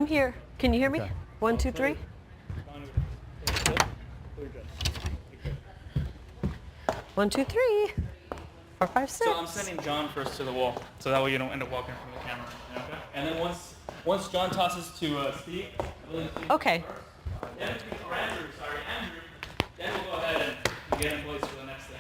I'm here. Can you hear me? Okay. 1, 2, 3. 1, 2, 3. 4, 5, 6. So I'm sending John first to the wall, so that way you don't end up walking from the camera. Okay. And then once John tosses to Steve, Okay. then Andrew, then we'll go ahead and get in place for the next thing.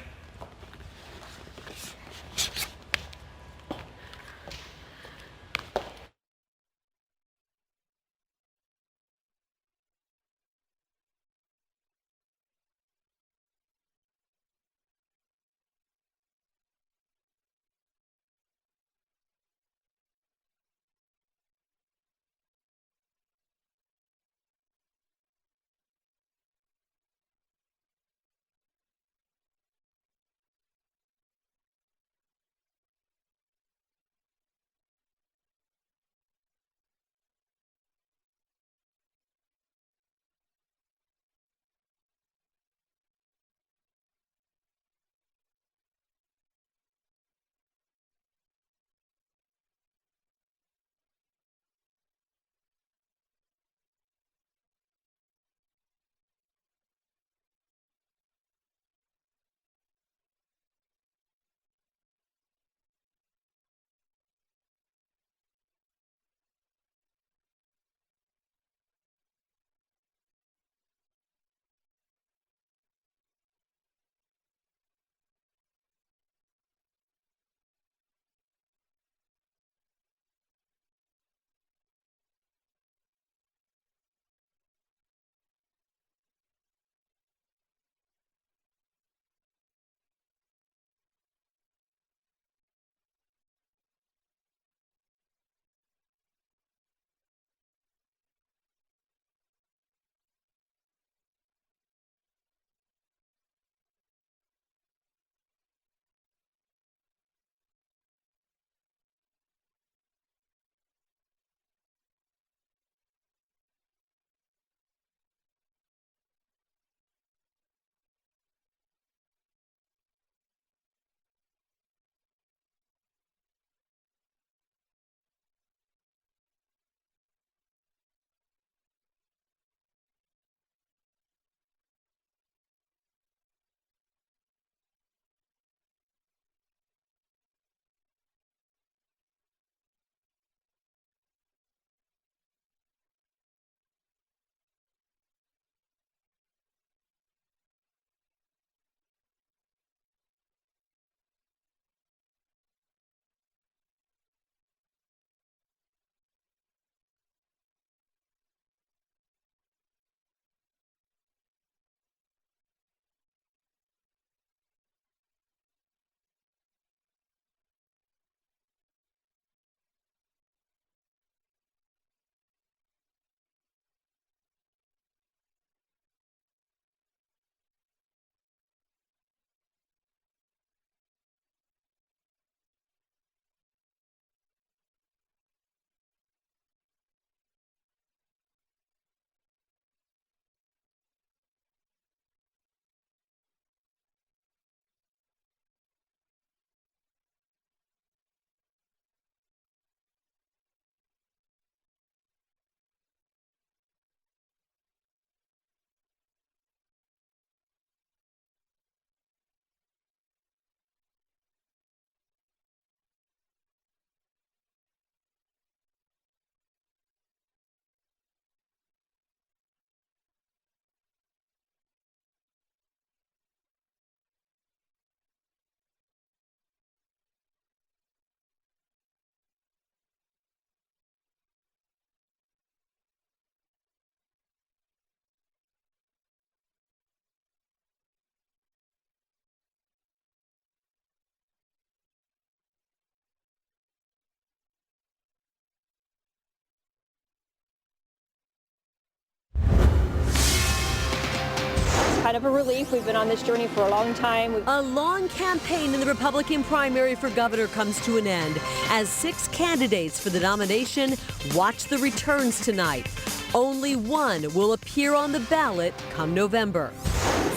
Kind of a relief. We've been on this journey for a long time. A long campaign in the Republican primary for governor comes to an end as 6 candidates for the nomination watch the returns tonight. Only one will appear on the ballot come November.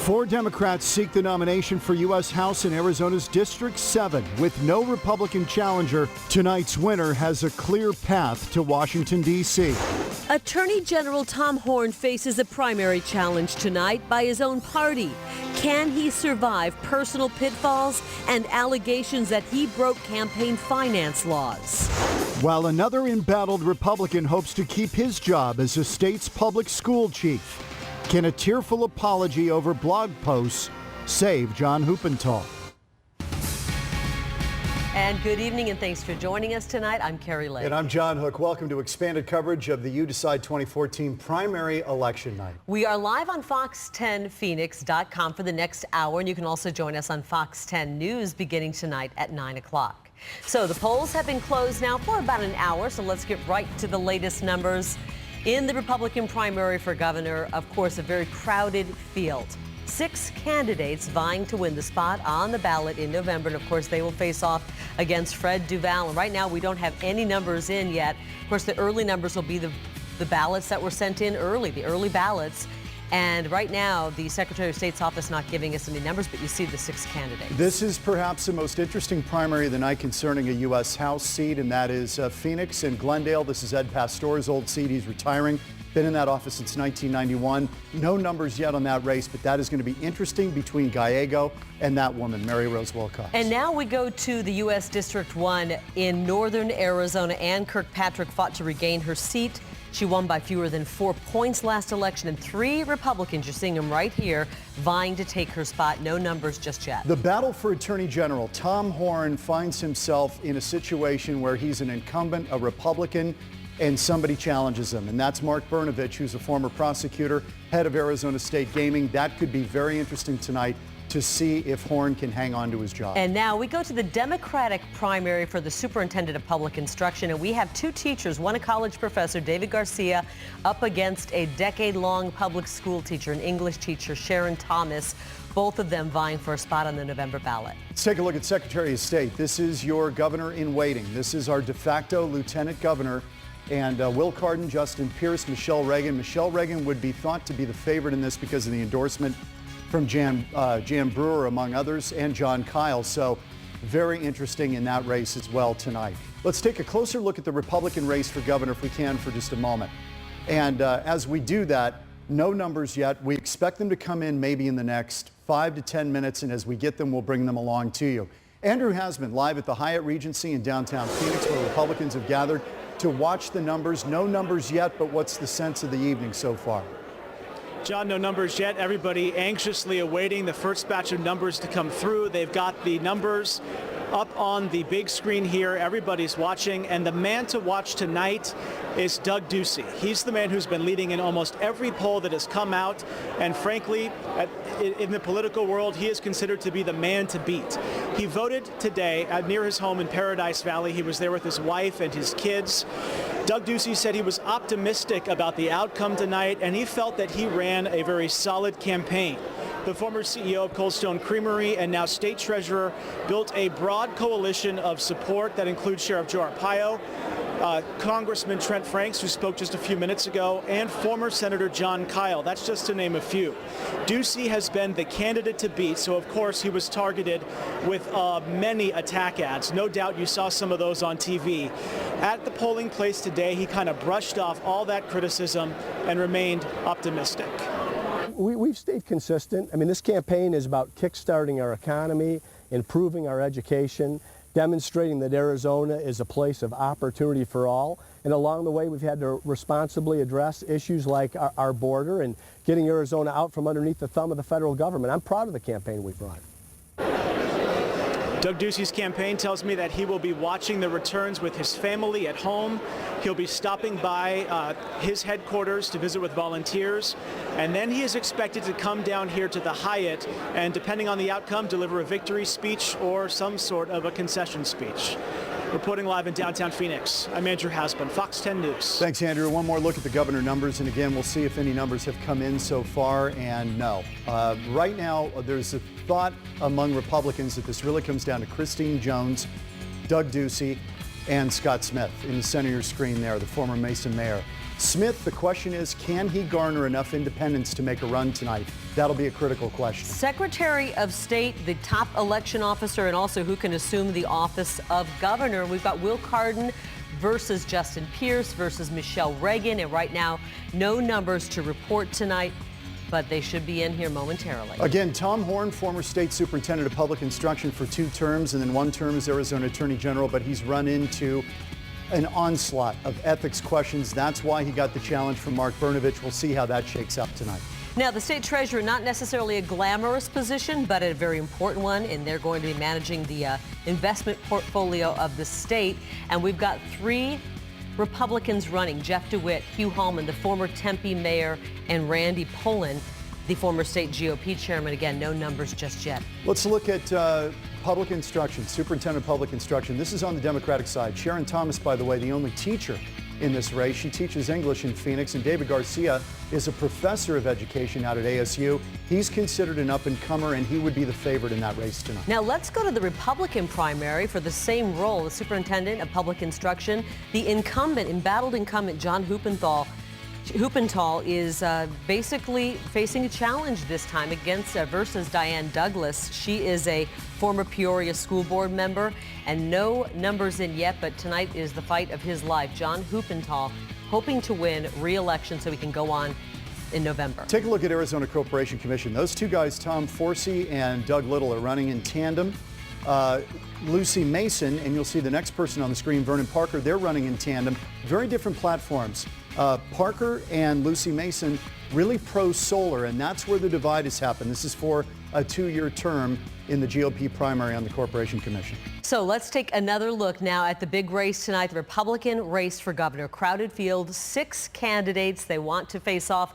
4 Democrats seek the nomination for U.S. House in Arizona's District 7. With no Republican challenger, tonight's winner has a clear path to Washington, D.C. Attorney General Tom Horne faces a primary challenge tonight by his own party. Can he survive personal pitfalls and allegations that he broke campaign finance laws? While another embattled Republican hopes to keep his job as the state's public school chief, can a tearful apology over blog posts save John Huppenthal? And good evening, and thanks for joining us tonight. I'm Carrie Lake. And I'm John Hook. Welcome to expanded coverage of the You Decide 2014 primary election night. We are live on fox10phoenix.com for the next hour, and you can also join us on Fox 10 News beginning tonight at 9 o'clock. So the polls have been closed now for about an hour, so let's get right to the latest numbers. In the Republican primary for governor, of course, a very crowded field. 6 candidates vying to win the spot on the ballot in November, and of course they will face off against Fred Duval. And right now we don't have any numbers in yet. Of course, the early numbers will be the ballots that were sent in early, the early ballots. And right now the Secretary of State's office not giving us any numbers, but you see the 6 candidates. This is perhaps the most interesting primary of the night concerning a U.S. House seat, and that is Phoenix and Glendale. This is Ed Pastor's old seat. He's retiring. Been in that office since 1991. No numbers yet on that race, but that is going to be interesting between Gallego and that woman, Mary Rose Wilcox. And now we go to the U.S. District 1 in northern Arizona. Ann Kirkpatrick fought to regain her seat. She won by fewer than 4 points last election, and 3 Republicans, you're seeing them right here, vying to take her spot. No numbers just yet. The battle for Attorney General. Tom Horne finds himself in a situation where he's an incumbent, a Republican, and somebody challenges him, and that's Mark Brnovich, who's a former prosecutor, head of Arizona State Gaming. That could be very interesting tonight to see if Horne can hang on to his job. And now we go to the Democratic primary for the Superintendent of Public Instruction, and we have 2 teachers, one a college professor, David Garcia, up against a decade-long public school teacher, an English teacher, Sharon Thomas, both of them vying for a spot on the November ballot. Let's take a look at Secretary of State. This is your governor in waiting. This is our de facto lieutenant governor. And Will Cardin, Justin Pierce, Michelle Reagan. Michelle Reagan would be thought to be the favorite in this because of the endorsement from Jan Brewer, among others, and John Kyle. So very interesting in that race as well tonight. Let's take a closer look at the Republican race for governor, if we can, for just a moment. And as we do that, no numbers yet. We expect them to come in maybe in the next 5 to 10 minutes, and as we get them, we'll bring them along to you. Andrew Hasman, live at the HYATT Regency in downtown Phoenix, where Republicans have gathered to watch the numbers. No numbers yet, but what's the sense of the evening so far? John, no numbers yet. Everybody anxiously awaiting the first batch of numbers to come through. They've got the numbers up on the big screen here. Everybody's watching, and the man to watch tonight is Doug Ducey. He's the man who's been leading in almost every poll that has come out, and frankly, in the political world, he is considered to be the man to beat. He voted today near his home in Paradise Valley. He was there with his wife and his kids. Doug Ducey said he was optimistic about the outcome tonight, and he felt that he ran a very solid campaign. The former CEO of Cold Stone Creamery and now state treasurer built a broad coalition of support that includes Sheriff Joe Arpaio, Congressman Trent Franks, who spoke just a few minutes ago, and former Senator John Kyle. That's just to name a few. Ducey has been the candidate to beat, so of course he was targeted with many attack ads. No doubt you saw some of those on TV. At the polling place today, he kind of brushed off all that criticism and remained optimistic. We've stayed consistent. I mean, this campaign is about kickstarting our economy, improving our education, demonstrating that Arizona is a place of opportunity for all. And along the way, we've had to responsibly address issues like our border and getting Arizona out from underneath the thumb of the federal government. I'm proud of the campaign we've run. Doug Ducey's campaign tells me that he will be watching the returns with his family at home. He'll be stopping by his headquarters to visit with volunteers. And then he is expected to come down here to the HYATT and, depending on the outcome, deliver a victory speech or some sort of a concession speech. Reporting live in downtown Phoenix, I'm Andrew Hasman, Fox 10 News. Thanks, Andrew. One more look at the governor numbers, and again, we'll see if any numbers have come in so far, and no. Right now, there's a thought among Republicans that this really comes down to Christine Jones, Doug Ducey, and Scott Smith in the center of your screen there, the former MESA mayor. Smith, the question is, can he garner enough independence to make a run tonight? That'll be a critical question. Secretary of State, the top election officer, and also who can assume the office of governor. We've got Will Cardin, versus Justin Pierce versus Michelle Reagan. And right now, no numbers to report tonight, but they should be in here momentarily. Again, Tom Horn, former state superintendent of public instruction for 2 terms and then 1 term as Arizona Attorney General, but he's run into an onslaught of ethics questions. That's why he got the challenge from Mark Brnovich. We'll see how that shakes out tonight. Now, the state treasurer, not necessarily a glamorous position, but a very important one, and they're going to be managing the investment portfolio of the state. And we've got 3 Republicans running: Jeff DeWitt, Hugh Hallman, the former Tempe mayor, and Randy Poland, the former state GOP chairman. Again, no numbers just yet. Let's look at public instruction, superintendent of public instruction. This is on the Democratic side. Sharon Thomas, by the way, the only teacher in this race. She teaches English in Phoenix, and David Garcia is a professor of education out at ASU. He's considered an up-and-comer, and he would be the favorite in that race tonight. Now, let's go to the Republican primary for the same role, the superintendent of public instruction. The embattled incumbent, John Huppenthal is basically facing a challenge this time versus Diane Douglas. She is a former Peoria school board member, and no numbers in yet, but tonight is the fight of his life. John Huppenthal hoping to win re-election so he can go on in November. Take a look at Arizona Corporation Commission. Those 2 guys, Tom Forsey and Doug Little, are running in tandem. Lucy Mason, and you'll see the next person on the screen, Vernon Parker, they're running in tandem. Very different platforms. Parker and Lucy Mason really pro-solar, and that's where the divide has happened. This is for a 2-year term in the GOP primary on the Corporation Commission. So let's take another look now at the big race tonight, the Republican race for governor. Crowded field, 6 candidates. They want to face off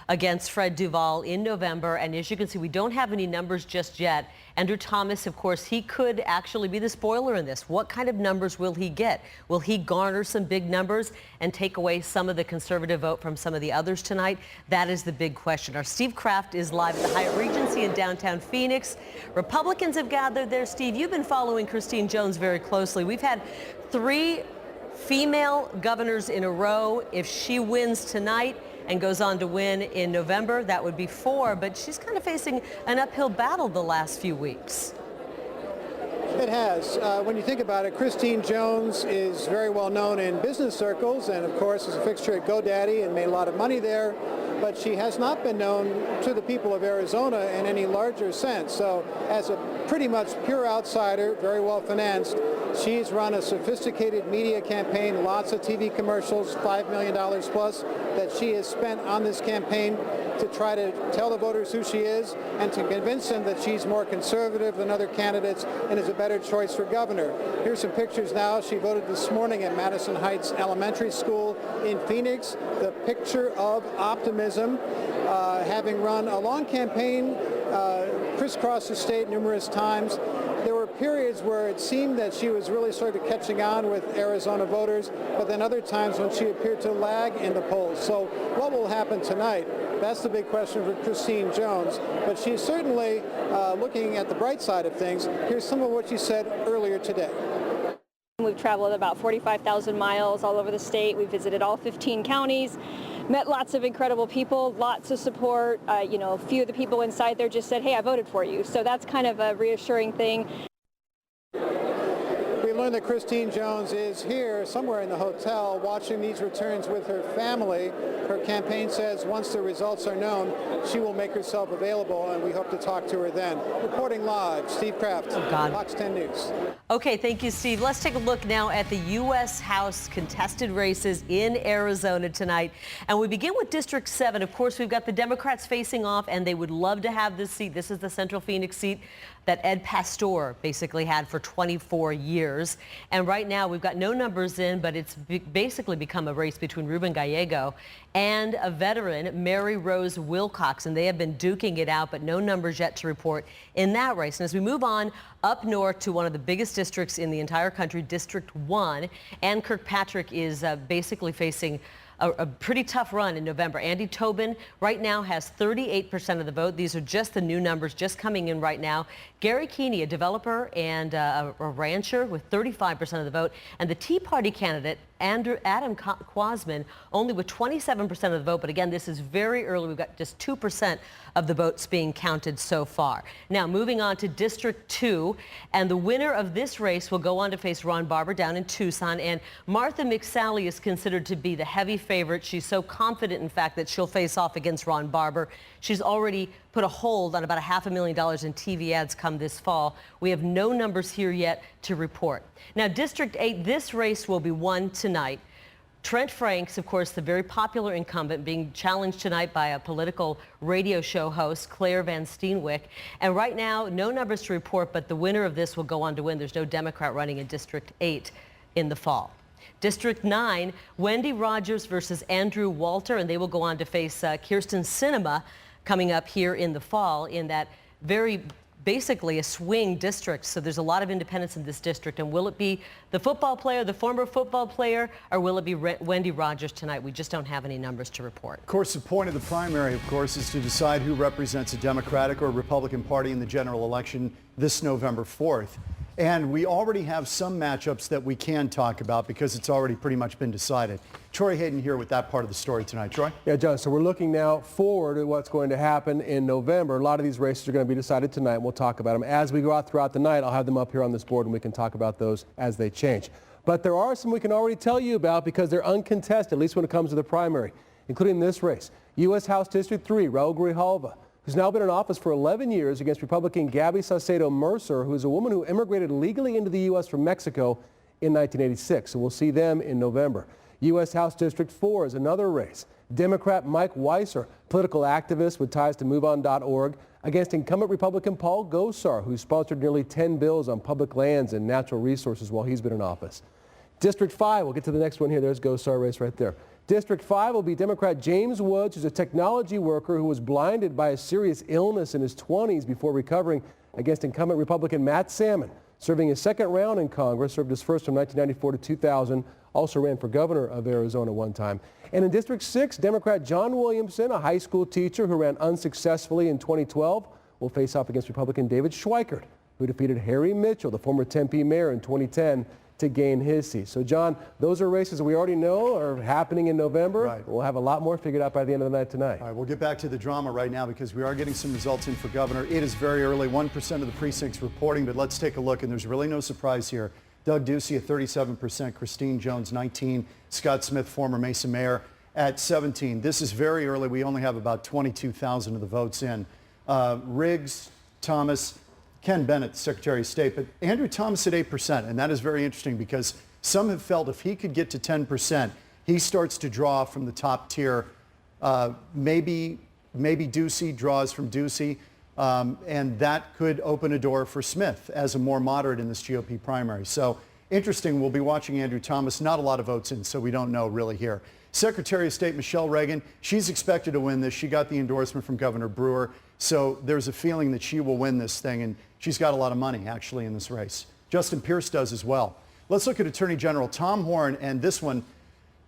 against Fred Duvall in November. And as you can see, we don't have any numbers just yet. Andrew Thomas, of course, he could actually be the spoiler in this. What kind of numbers will he get? Will he garner some big numbers and take away some of the conservative vote from some of the others tonight? That is the big question. Our Steve Kraft is live at the Hyatt Regency in downtown Phoenix. Republicans have gathered there. Steve, you've been following Christine Jones very closely. We've had 3 female governors in a row. If she wins tonight and goes on to win in November, that would be 4, but she's kind of facing an uphill battle the last few weeks. It has. When you think about it, Christine Jones is very well known in business circles, and of course is a fixture at GoDaddy and made a lot of money there, but she has not been known to the people of Arizona in any larger sense. So as a pretty much pure outsider, very well financed, she's run a sophisticated media campaign, lots of TV commercials, $5 million plus, that she has spent on this campaign to try to tell the voters who she is and to convince them that she's more conservative than other candidates and is a better choice for governor. Here's some pictures now. She voted this morning at Madison Heights Elementary School in Phoenix. The picture of optimism, having run a long campaign, crisscrossed the state numerous times. There were periods where it seemed that she was really sort of catching on with Arizona voters, but then other times when she appeared to lag in the polls. So what will happen tonight? That's the big question for Christine Jones, but she's certainly looking at the bright side of things. Here's some of what she said earlier today. We've traveled about 45,000 miles all over the state. We visited all 15 counties, met lots of incredible people, lots of support. A few of the people inside there just said, hey, I voted for you. So that's kind of a reassuring thing. We learned that Christine Jones is here somewhere in the hotel watching these returns with her family. Her campaign says once the results are known, she will make herself available, and we hope to talk to her then. Reporting live, Steve Kraft, Fox 10 News. Okay, thank you, Steve. Let's take a look now at the U.S. House contested races in Arizona tonight. And we begin with District 7. Of course, we've got the Democrats facing off, and they would love to have this seat. This is the Central Phoenix seat that Ed Pastor basically had for 24 years. And right now, we've got no numbers in, but it's basically become a race between Ruben Gallego and a veteran, Mary Rose Wilcox, and they have been duking it out, but no numbers yet to report in that race. And as we move on up north to one of the biggest districts in the entire country, District 1, Ann Kirkpatrick is basically facing a pretty tough run in November. Andy Tobin right now has 38% of the vote. These are just the new numbers just coming in right now. Gary Keeney, a developer and a rancher with 35% of the vote. And the Tea Party candidate, Adam Quasman, only with 27% of the vote. But again, this is very early. We've got just 2% of the votes being counted so far. Now, moving on to District 2, and the winner of this race will go on to face Ron Barber down in Tucson. And Martha McSally is considered to be the heavy favorite. She's so confident, in fact, that she'll face off against Ron Barber. She's already put a hold on about $500,000 in TV ads come this fall. We have no numbers here yet to report. Now, District 8, this race will be won tonight. Trent Franks, of course, the very popular incumbent, being challenged tonight by a political radio show host, Claire Van Steenwyck. And right now, no numbers to report, but the winner of this will go on to win. There's no Democrat running in District 8 in the fall. District 9, Wendy Rogers versus Andrew Walter, and they will go on to face Kirsten Sinema coming up here in the fall in that very basically a swing district. So there's a lot of independents in this district. And will it be the football player, the former football player, or will it be Wendy Rogers tonight? We just don't have any numbers to report. Of course, the point of the primary, of course, is to decide who represents a Democratic or Republican Party in the general election this November 4th. And we already have some matchups that we can talk about because it's already pretty much been decided. Troy Hayden here with that part of the story tonight. Troy? Yeah, John, so we're looking now forward at what's going to happen in November. A lot of these races are going to be decided tonight, and we'll talk about them. As we go out throughout the night, I'll have them up here on this board, and we can talk about those as they change. But there are some we can already tell you about because they're uncontested, at least when it comes to the primary, including this race. U.S. House District 3, Raul Grijalva, who's now been in office for 11 years against Republican Gabby Saucedo Mercer, who is a woman who immigrated legally into the U.S. from Mexico in 1986. So we'll see them in November. U.S. House District 4 is another race. Democrat Mike Weiser, political activist with ties to MoveOn.org, against incumbent Republican Paul Gosar, who sponsored nearly 10 bills on public lands and natural resources while he's been in office. District 5, we'll get to the next one here. There's Gosar race right there. District 5 will be Democrat James Woods, who's a technology worker who was blinded by a serious illness in his 20s before recovering, against incumbent Republican Matt Salmon, serving his second round in Congress, served his first from 1994 to 2000, also ran for governor of Arizona one time. And in District 6, Democrat John Williamson, a high school teacher who ran unsuccessfully in 2012, will face off against Republican David Schweikert, who defeated Harry Mitchell, the former Tempe mayor, in 2010 to gain his seat. So, John, those are races that we already know are happening in November. Right. We'll have a lot more figured out by the end of the night tonight. All right, we'll get back to the drama right now because we are getting some results in for governor. It is very early, 1% of the precincts reporting, but let's take a look, and there's really no surprise here. Doug Ducey at 37%, Christine Jones 19%, Scott Smith, former Mesa mayor, at 17%. This is very early. We only have about 22,000 of the votes in. Riggs, Thomas, Ken Bennett, Secretary of State, but Andrew Thomas at 8%, and that is very interesting because some have felt if he could get to 10%, he starts to draw from the top tier. Maybe Ducey draws from Ducey, and that could open a door for Smith as a more moderate in this GOP primary. So interesting, we'll be watching Andrew Thomas. Not a lot of votes in, so we don't know really here. Secretary of State Michelle Reagan, she's expected to win this. She got the endorsement from Governor Brewer, so there's a feeling that she will win this thing, and she's got a lot of money actually in this race. Justin Pierce does as well. Let's look at Attorney General Tom Horne, and this one,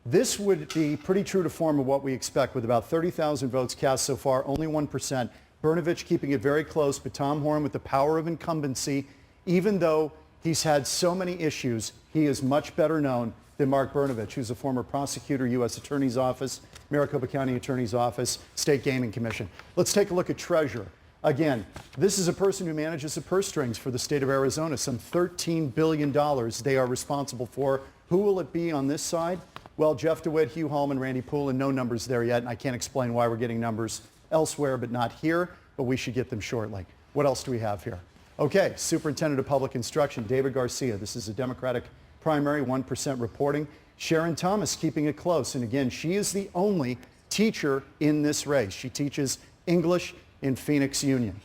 this would be pretty true to form of what we expect with about 30,000 votes cast so far, only 1%. Brnovich keeping it very close, but Tom Horne with the power of incumbency, even though he's had so many issues, he is much better known than Mark Brnovich, who's a former prosecutor, U.S. Attorney's Office, Maricopa County Attorney's Office, State Gaming Commission. Let's take a look at Treasurer. Again, this is a person who manages the purse strings for the state of Arizona, some $13 billion they are responsible for. Who will it be on this side? Well, Jeff DeWitt, Hugh Hallman, Randy Poole, no numbers there yet, and I can't explain why we're getting numbers elsewhere but not here, but we should get them shortly. What else do we have here? Okay, Superintendent of Public Instruction, David Garcia. This is a Democratic primary, 1% reporting. Sharon Thomas keeping it close, and again, she is the only teacher in this race. She teaches English in Phoenix Union.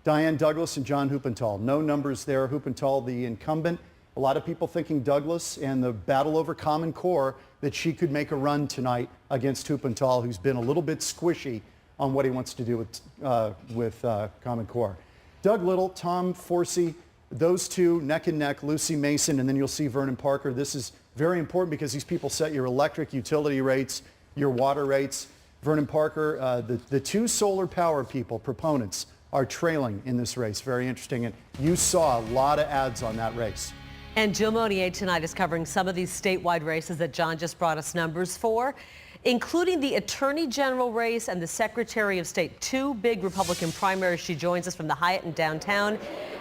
Diane Douglas and John Huppenthal. No numbers there. Huppenthal, the incumbent. A lot of people thinking Douglas and the battle over Common Core, that she could make a run tonight against Huppenthal, who's been a little bit squishy on what he wants to do with Common Core. Doug Little, Tom Forsey, those two neck and neck, Lucy Mason, and then you'll see Vernon Parker. This is very important because these people set your electric utility rates, your water rates. Vernon Parker, the two solar power people, proponents, are trailing in this race. Very interesting. And you saw a lot of ads on that race. And Jill Monier tonight is covering some of these statewide races that John just brought us numbers for, including the Attorney General race and the Secretary of State. Two big Republican primaries. She joins us from the HYATT in downtown.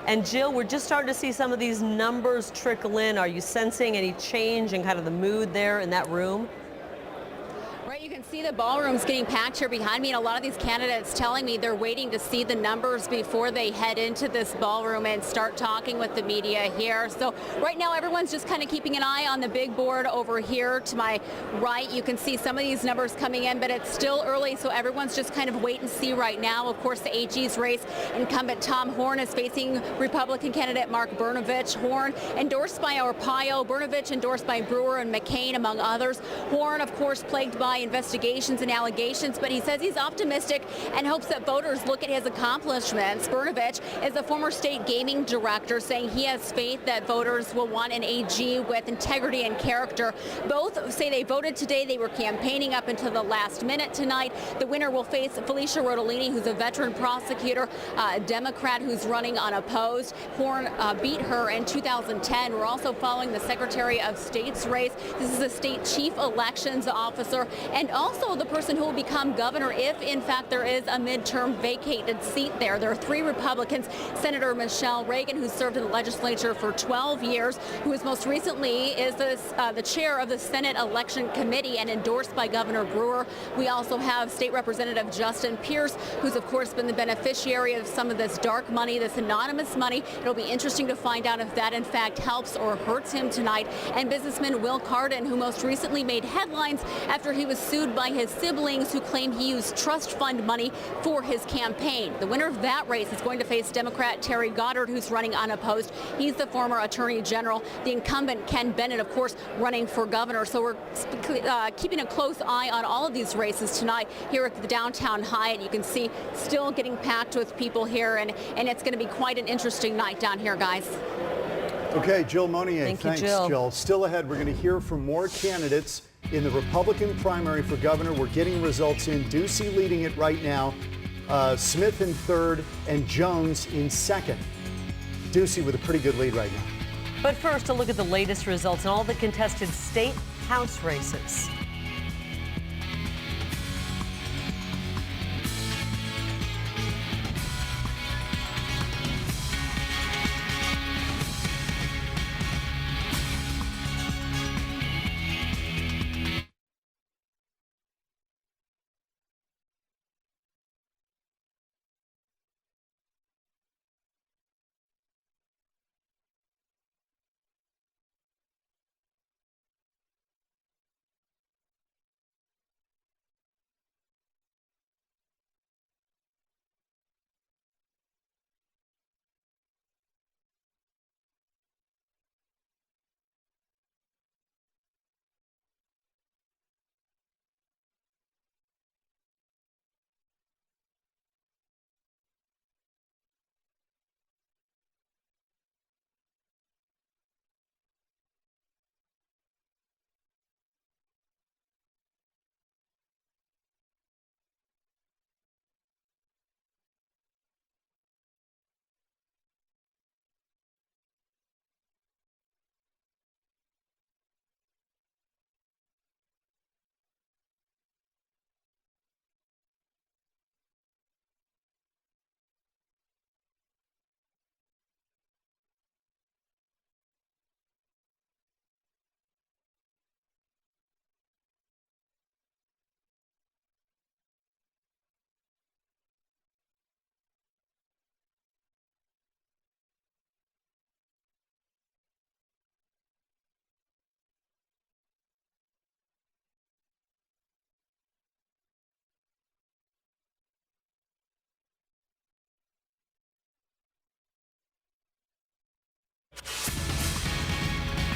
And Jill, we're just starting to see some of these numbers trickle in. Are you sensing any change in kind of the mood there in that room? Right, you can see the ballrooms getting packed here behind me, and a lot of these candidates telling me they're waiting to see the numbers before they head into this ballroom and start talking with the media here. So right now everyone's just kind of keeping an eye on the big board over here to my right. You can see some of these numbers coming in, but it's still early, so everyone's just kind of wait and see right now. Of course, the AG's race, incumbent Tom Horn is facing Republican candidate Mark Brnovich. Horn endorsed by Arpaio, Brnovich endorsed by Brewer and McCain, among others. Horn, of course, plagued by investigations and allegations, but he says he's optimistic and hopes that voters look at his accomplishments. Brnovich is a former state gaming director, saying he has faith that voters will want an AG with integrity and character. Both say they voted today. They were campaigning up until the last minute tonight. The winner will face Felicia Rodolini, who's a veteran prosecutor, a Democrat who's running unopposed. Horn beat her in 2010. We're also following the Secretary of State's race. This is the state chief elections officer, and also the person who will become governor if, in fact, there is a midterm vacated seat there. There are three Republicans. Senator Michelle Reagan, who served in the legislature for 12 years, who is most recently is the chair of the Senate Election Committee and endorsed by Governor Brewer. We also have State Representative Justin Pierce, who's, of course, been the beneficiary of some of this dark money, this anonymous money. It'll be interesting to find out if that, in fact, helps or hurts him tonight. And businessman Will Cardin, who most recently made headlines after he was sued by his siblings who claim he used trust fund money for his campaign. The winner of that race is going to face Democrat Terry Goddard, who's running unopposed. He's the former Attorney General. The incumbent Ken Bennett, of course, running for governor. So we're keeping a close eye on all of these races tonight here at the downtown Hyatt. You can see still getting packed with people here, and it's going to be quite an interesting night down here, guys. Okay, Jill Monier, Thanks, Jill. Still ahead, we're going to hear from more candidates in the Republican primary for governor. We're getting results in. Ducey leading it right now, Smith in third, and Jones in second. Ducey with a pretty good lead right now. But first, a look at the latest results in all the contested state house races.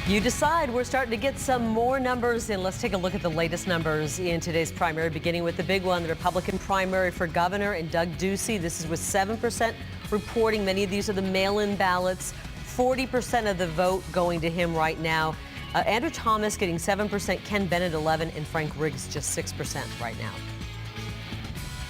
You decide. We're starting to get some more numbers in. Let's take a look at the latest numbers in today's primary, beginning with the big one, the Republican primary for governor, and Doug Ducey. This is with 7% reporting. Many of these are the mail-in ballots. 40% of the vote going to him right now. Andrew Thomas getting 7%, Ken Bennett 11%, and Frank Riggs just 6% right now.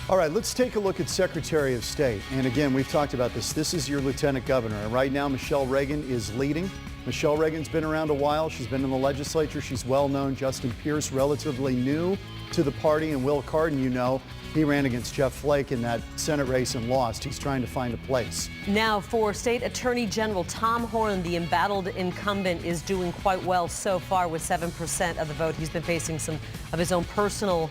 All right, let's take a look at Secretary of State. And again, we've talked about this. This is your lieutenant governor. And right now, Michelle Reagan is leading. Michelle Reagan's been around a while. She's been in the legislature. She's well known. Justin Pierce, relatively new to the party. And Will Cardin, you know, he ran against Jeff Flake in that Senate race and lost. He's trying to find a place. Now for State Attorney General Tom Horne, the embattled incumbent is doing quite well so far with 7% of the vote. He's been facing some of his own personal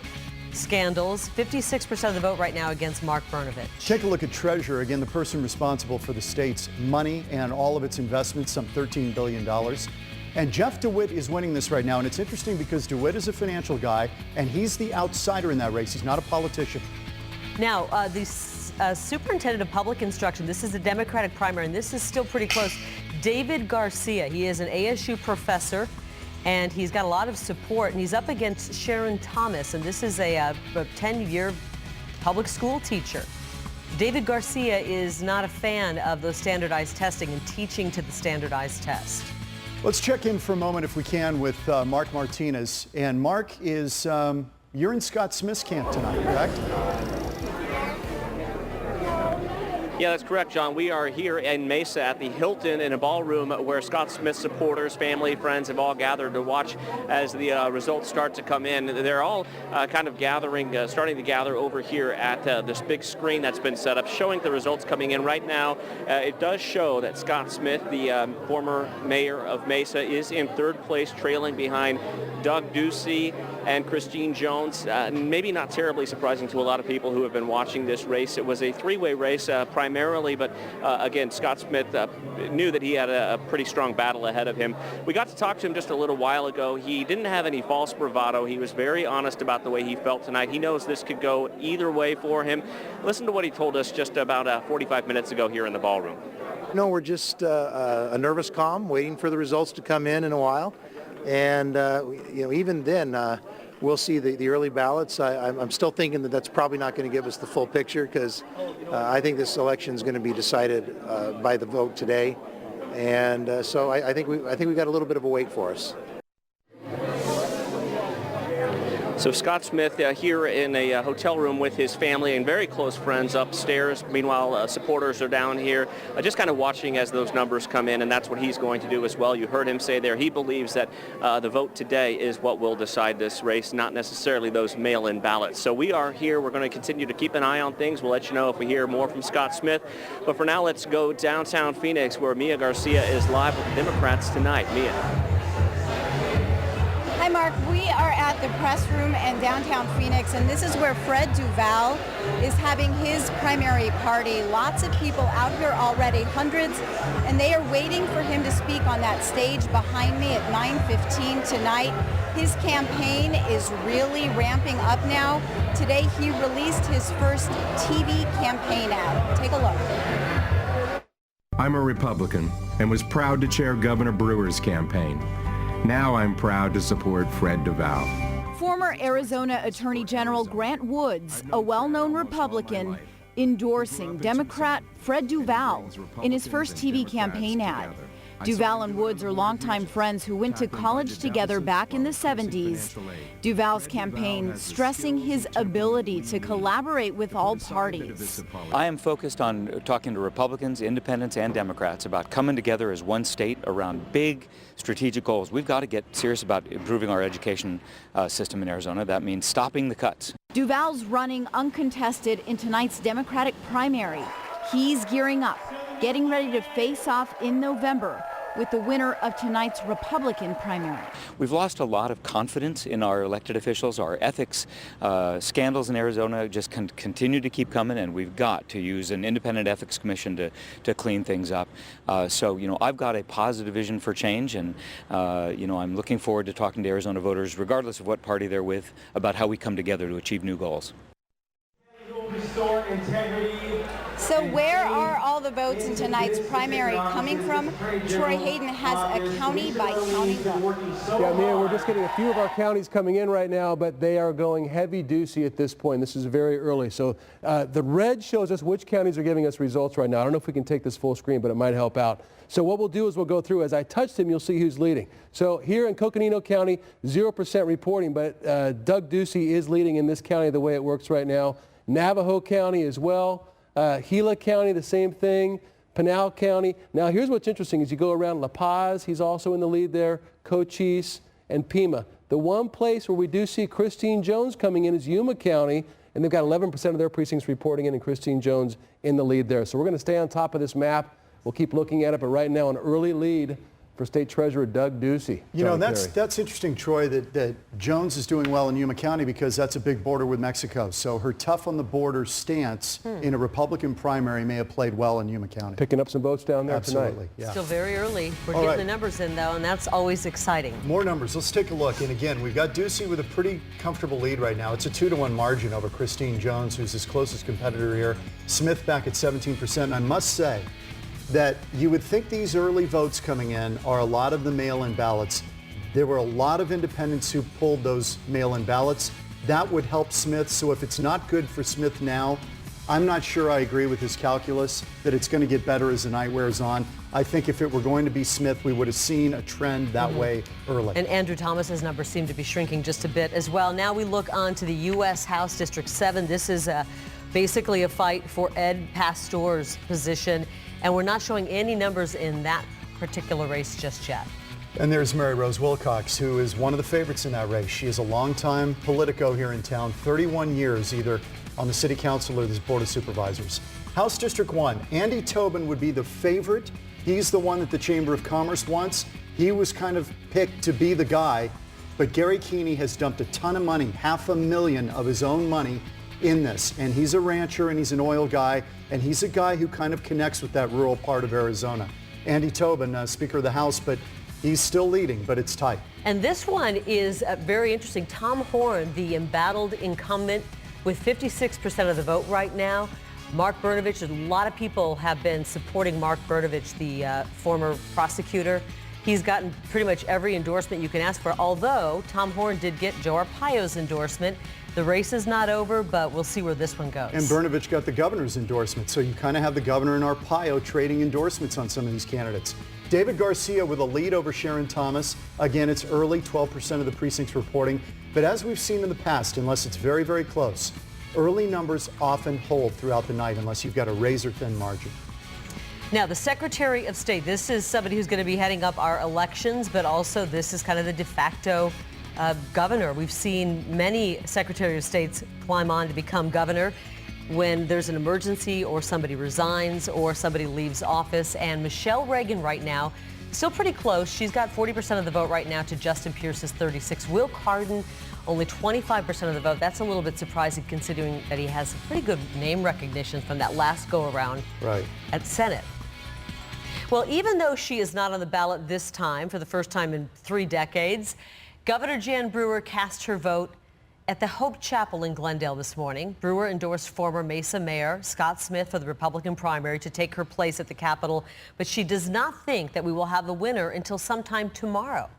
scandals. 56% of the vote right now against Mark Brnovich. Take a look at Treasurer, again, the person responsible for the state's money and all of its investments, some $13 billion. And Jeff DeWitt is winning this right now. And it's interesting because DeWitt is a financial guy, and he's the outsider in that race. He's not a politician. Now, the superintendent of public instruction, this is the Democratic primary, and this is still pretty close. David Garcia, he is an ASU professor, and he's got a lot of support, and he's up against Sharon Thomas, and this is a 10-year public school teacher. David Garcia is not a fan of the standardized testing and teaching to the standardized test. Let's check in for a moment, if we can, with Mark Martinez. And Mark, you're in Scott Smith's camp tonight, correct? Yeah, that's correct, John. We are here in Mesa at the Hilton in a ballroom where Scott Smith supporters, family, friends have all gathered to watch as the results start to come in. They're all kind of gathering, starting to gather over here at this big screen that's been set up, showing the results coming in right now. It does show that Scott Smith, the former mayor of Mesa, is in third place, trailing behind Doug Ducey and Christine Jones. Maybe not terribly surprising to a lot of people who have been watching this race. It was a three-way race primarily, but again, Scott Smith knew that he had a pretty strong battle ahead of him. We got to talk to him just a little while ago. He didn't have any false bravado. He was very honest about the way he felt tonight. He knows this could go either way for him. Listen to what he told us just about 45 minutes ago here in the ballroom. No, we're just a nervous calm, waiting for the results to come in a while. And, even then, we'll see the early ballots. I'm still thinking that that's probably not going to give us the full picture because I think this election is going to be decided by the vote today. And so I think we got a little bit of a wait for us. So Scott Smith here in a hotel room with his family and very close friends upstairs. Meanwhile, supporters are down here just kind of watching as those numbers come in, and that's what he's going to do as well. You heard him say there he believes that the vote today is what will decide this race, not necessarily those mail-in ballots. So we are here. We're going to continue to keep an eye on things. We'll let you know if we hear more from Scott Smith. But for now, let's go downtown Phoenix where Mia Garcia is live with the Democrats tonight. Mia. Hi, Mark. We are at the press room in downtown Phoenix, and this is where Fred Duval is having his primary party. Lots of people out here already, hundreds, and they are waiting for him to speak on that stage behind me at 9:15 tonight. His campaign is really ramping up now. Today, he released his first TV campaign ad. Take a look. I'm a Republican and was proud to chair Governor Brewer's campaign. Now I'm proud to support Fred Duval. Former Arizona Attorney General Grant Woods, a well-known Republican, endorsing Democrat Fred Duval in his first TV campaign ad. Duval and Woods are longtime friends who went to college together back in the 70s. Duval's campaign stressing his ability to collaborate with all parties. I am focused on talking to Republicans, independents, and Democrats about coming together as one state around big strategic goals. We've got to get serious about improving our education system in Arizona. That means stopping the cuts. Duval's running uncontested in tonight's Democratic primary. He's gearing up, getting ready to face off in November with the winner of tonight's Republican primary. We've lost a lot of confidence in our elected officials. Our ethics scandals in Arizona just continue to keep coming, and we've got to use an independent ethics commission to clean things up. So, I've got a positive vision for change, and, I'm looking forward to talking to Arizona voters, regardless of what party they're with, about how we come together to achieve new goals. Restore integrity. So where are all the votes in tonight's primary coming from? Troy Hayden has a county-by-county look. Yeah, Mia, we're just getting a few of our counties coming in right now, but they are going heavy Ducey at this point. This is very early. So the red shows us which counties are giving us results right now. I don't know if we can take this full screen, but it might help out. So what we'll do is we'll go through. As I touched him, you'll see who's leading. So here in Coconino County, 0% reporting, but Doug Ducey is leading in this county the way it works right now. Navajo County as well. Gila County, the same thing. Pinal County. Now, here's what's interesting is you go around La Paz, he's also in the lead there, Cochise, and Pima. The one place where we do see Christine Jones coming in is Yuma County, and they've got 11% of their precincts reporting in, and Christine Jones in the lead there. So we're going to stay on top of this map. We'll keep looking at it, but right now an early lead for State Treasurer Doug Ducey. You know, that's interesting, Troy, that Jones is doing well in Yuma County because that's a big border with Mexico. So her tough on the border stance in a Republican primary may have played well in Yuma County. Picking up some votes down there tonight. Absolutely, yeah. Still very early. We're getting the numbers in, though, and that's always exciting. More numbers. Let's take a look. And again, we've got Ducey with a pretty comfortable lead right now. It's a 2-to-1 margin over Christine Jones, who's his closest competitor here. Smith back at 17%. And I must say that you would think these early votes coming in are a lot of the mail-in ballots. There were a lot of independents who pulled those mail-in ballots. That would help Smith. So if it's not good for Smith now, I'm not sure I agree with his calculus that it's going to get better as the night wears on. I think if it were going to be Smith, we would have seen a trend that way early. And Andrew Thomas's numbers seem to be shrinking just a bit as well. Now we look on to the U.S. House District 7. This is basically a fight for Ed Pastor's position, and we're not showing any numbers in that particular race just yet. And there's Mary Rose Wilcox, who is one of the favorites in that race. She is a longtime Politico here in town, 31 years either on the City Council or the Board of Supervisors. House District 1, Andy Tobin would be the favorite. He's the one that the Chamber of Commerce wants. He was kind of picked to be the guy, but Gary Keeney has dumped a ton of money, $500,000 of his own money in this. And he's a rancher and he's an oil guy, and he's a guy who kind of connects with that rural part of Arizona. Andy Tobin, Speaker of the House, but he's still leading, but it's tight. And this one is very interesting. Tom Horn, the embattled incumbent, with 56% of the vote right now. Mark Brnovich, a lot of people have been supporting Mark Brnovich, the former prosecutor. He's gotten pretty much every endorsement you can ask for, although Tom Horn did get Joe Arpaio's endorsement. The race is not over, but we'll see where this one goes. And Brnovich got the governor's endorsement, so you kind of have the governor and Arpaio trading endorsements on some of these candidates. David Garcia with a lead over Sharon Thomas. Again, it's early, 12% of the precincts reporting. But as we've seen in the past, unless it's very, very close, early numbers often hold throughout the night unless you've got a razor-thin margin. Now, the Secretary of State, this is somebody who's going to be heading up our elections, but also this is kind of the de facto governor. We've seen many Secretary of States climb on to become governor when there's an emergency or somebody resigns or somebody leaves office. And Michelle Reagan right now, still pretty close. She's got 40% of the vote right now to Justin Pierce's 36. Will Cardin, only 25% of the vote. That's a little bit surprising considering that he has pretty good name recognition from that last go-around at Senate. Well, even though she is not on the ballot this time, for the first time in 3 decades, Governor Jan Brewer cast her vote at the Hope Chapel in Glendale this morning. Brewer endorsed former Mesa Mayor Scott Smith for the Republican primary to take her place at the Capitol, but she does not think that we will have the winner until sometime tomorrow.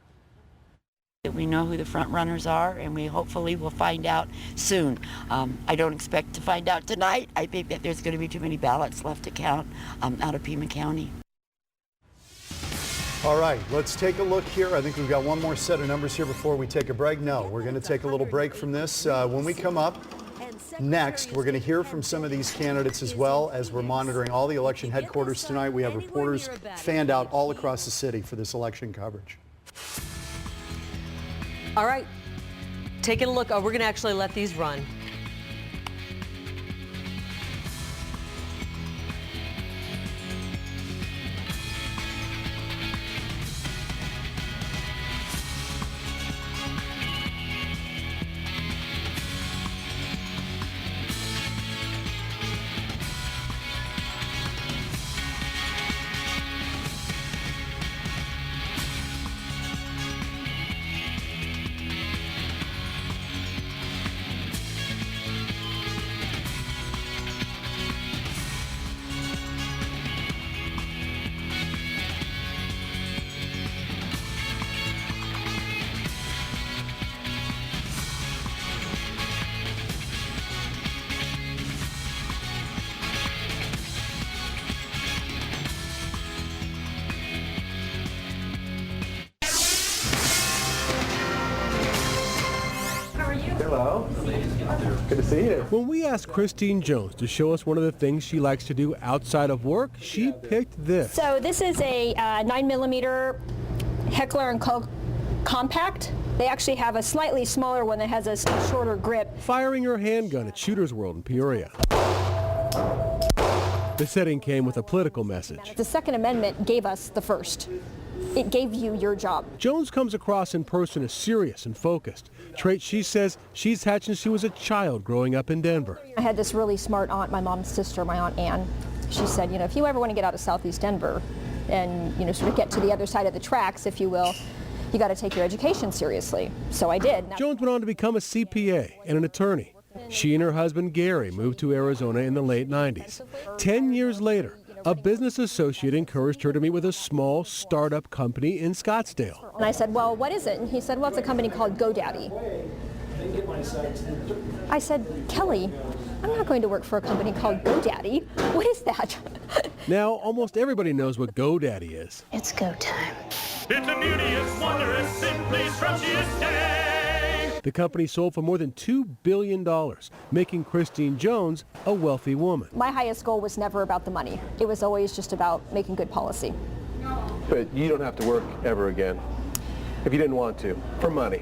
We know who the front runners are, and we hopefully will find out soon. I don't expect to find out tonight. I think that there's going to be too many ballots left to count out of Pima County. All right, let's take a look here. I think we've got one more set of numbers here before we take a break. No, we're going to take a little break from this. When we come up next, we're going to hear from some of these candidates as well as we're monitoring all the election headquarters tonight. We have reporters fanned out all across the city for this election coverage. All right, taking a look. We're going to actually let these run. Good to see you. When we asked Christine Jones to show us one of the things she likes to do outside of work, she picked this. So this is a 9mm Heckler & Koch compact. They actually have a slightly smaller one that has a shorter grip. Firing her handgun at Shooter's World in Peoria. The setting came with a political message. The Second Amendment gave us the first. It gave you your job. Jones comes across in person as serious and focused, traits she says she's had since she was a child growing up in Denver. I had this really smart aunt, my mom's sister, my Aunt Ann. She said, you know, if you ever want to get out of Southeast Denver and, you know, sort of get to the other side of the tracks, if you will, you got to take your education seriously. So I did. Jones went on to become a CPA and an attorney. She and her husband Gary moved to Arizona in the late 90s. 10 years later, a business associate encouraged her to meet with a small startup company in Scottsdale. And I said, well, what is it? And he said, well, it's a company called GoDaddy. I said, Kelly, I'm not going to work for a company called GoDaddy. What is that? Now, almost everybody knows what GoDaddy is. It's go time. It's a beauteous, wondrous, simply scrumptious day. The company sold for more than $2 billion, making Christine Jones a wealthy woman. My highest goal was never about the money. It was always just about making good policy. But you don't have to work ever again, if you didn't want to, for money.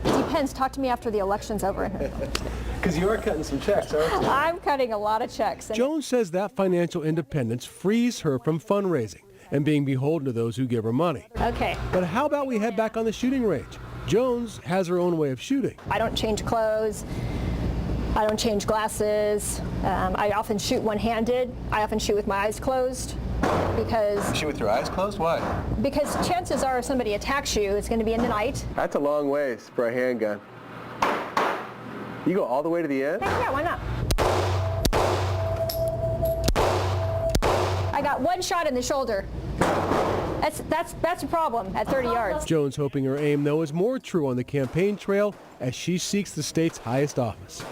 Depends. Talk to me after the election's over. Because you are cutting some checks, aren't you? I'm cutting a lot of checks. Jones says that financial independence frees her from fundraising and being beholden to those who give her money. Okay. But how about we head back on the shooting range? Jones has her own way of shooting. I don't change clothes. I don't change glasses. I often shoot one-handed. I often shoot with my eyes closed because... You shoot with your eyes closed? Why? Because chances are if somebody attacks you, it's going to be in the night. That's a long ways for a handgun. You go all the way to the end? Heck yeah, why not? I got one shot in the shoulder. That's a problem at 30 yards. Jones hoping her aim, though, is more true on the campaign trail as she seeks the state's highest office.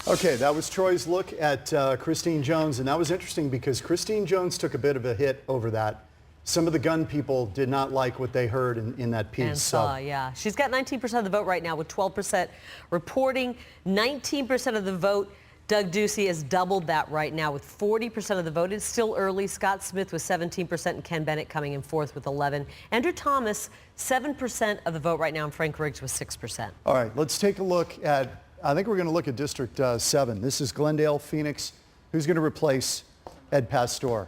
Okay, that was Troy's look at Christine Jones, and that was interesting because Christine Jones took a bit of a hit over that. Some of the gun people did not like what they heard in that piece. And saw, yeah. She's got 19% of the vote right now with 12% reporting. 19% of the vote. Doug Ducey has doubled that right now with 40% of the vote. It's still early. Scott Smith with 17% and Ken Bennett coming in fourth with 11. Andrew Thomas, 7% of the vote right now, and Frank Riggs with 6%. All right, let's take a look at, I think we're going to look at District 7. This is Glendale, Phoenix. Who's going to replace Ed Pastor?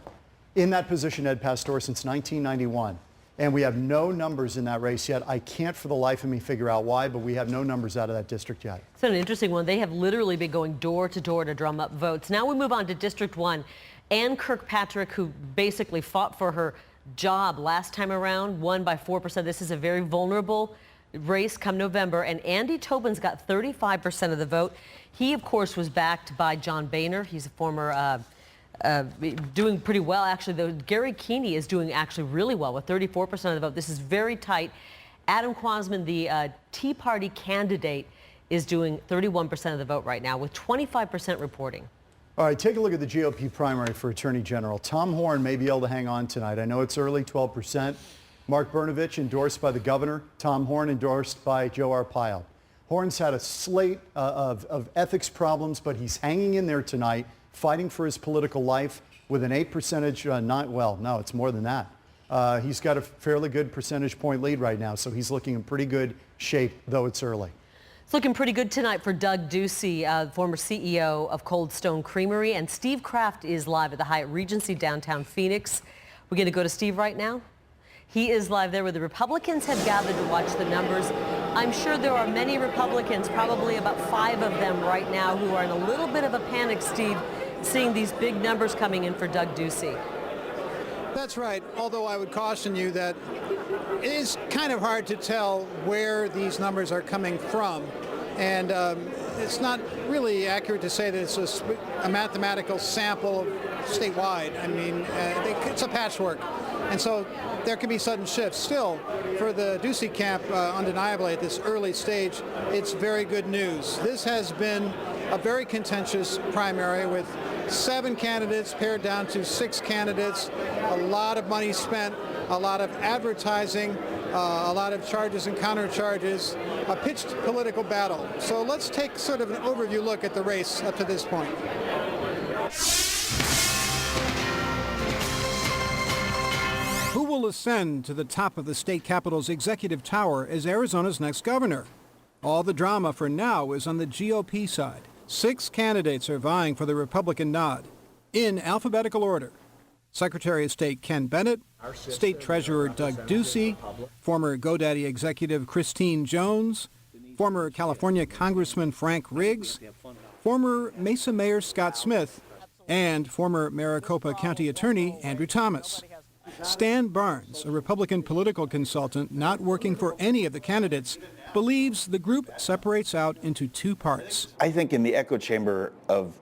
In that position, Ed Pastor, since 1991. And we have no numbers in that race yet. I can't for the life of me figure out why, but we have no numbers out of that district yet. It's an interesting one. They have literally been going door to door to drum up votes. Now we move on to District 1. Ann Kirkpatrick, who basically fought for her job last time around, won by 4%. This is a very vulnerable race come November. And Andy Tobin's got 35% of the vote. He, of course, was backed by John Boehner. He's a former... doing pretty well, actually, though. Gary Keeney is doing actually really well with 34% of the vote. This is very tight. Adam Quasman, the Tea Party candidate, is doing 31% of the vote right now with 25% reporting. All right, take a look at the GOP primary for Attorney General. Tom Horne may be able to hang on tonight. I know it's early, 12%. Mark Brnovich endorsed by the governor. Tom Horne endorsed by Joe Arpaio. Horne's had a slate of ethics problems, but he's hanging in there tonight, fighting for his political life with an 8 percentage, no, it's more than that. He's got a fairly good percentage point lead right now, so he's looking in pretty good shape, though it's early. It's looking pretty good tonight for Doug Ducey, former CEO of Cold Stone Creamery, and Steve Kraft is live at the Hyatt Regency downtown Phoenix. We're going to go to Steve right now. He is live there where the Republicans have gathered to watch the numbers. I'm sure there are many Republicans, probably about 5 of them right now, who are in a little bit of a panic, Steve, seeing these big numbers coming in for Doug Ducey. That's right, although I would caution you that it is kind of hard to tell where these numbers are coming from. And it's not really accurate to say that it's a mathematical sample statewide. I mean, it's a patchwork. And so there can be sudden shifts. Still, for the Ducey camp, undeniably at this early stage, it's very good news. This has been a very contentious primary with 7 candidates pared down to 6 candidates, a lot of money spent, a lot of advertising, a lot of charges and countercharges, a pitched political battle. So let's take sort of an overview look at the race up to this point. Who will ascend to the top of the state capitol's executive tower as Arizona's next governor? All the drama for now is on the GOP side. 6 candidates are vying for the Republican nod, in alphabetical order. Secretary of State Ken Bennett, State Treasurer Doug Ducey, former GoDaddy executive Christine Jones, former California Congressman Frank Riggs, former Mesa Mayor Scott Smith, and former Maricopa County Attorney Andrew Thomas. Stan Barnes, a Republican political consultant not working for any of the candidates, believes the group separates out into 2 parts. I think in the echo chamber of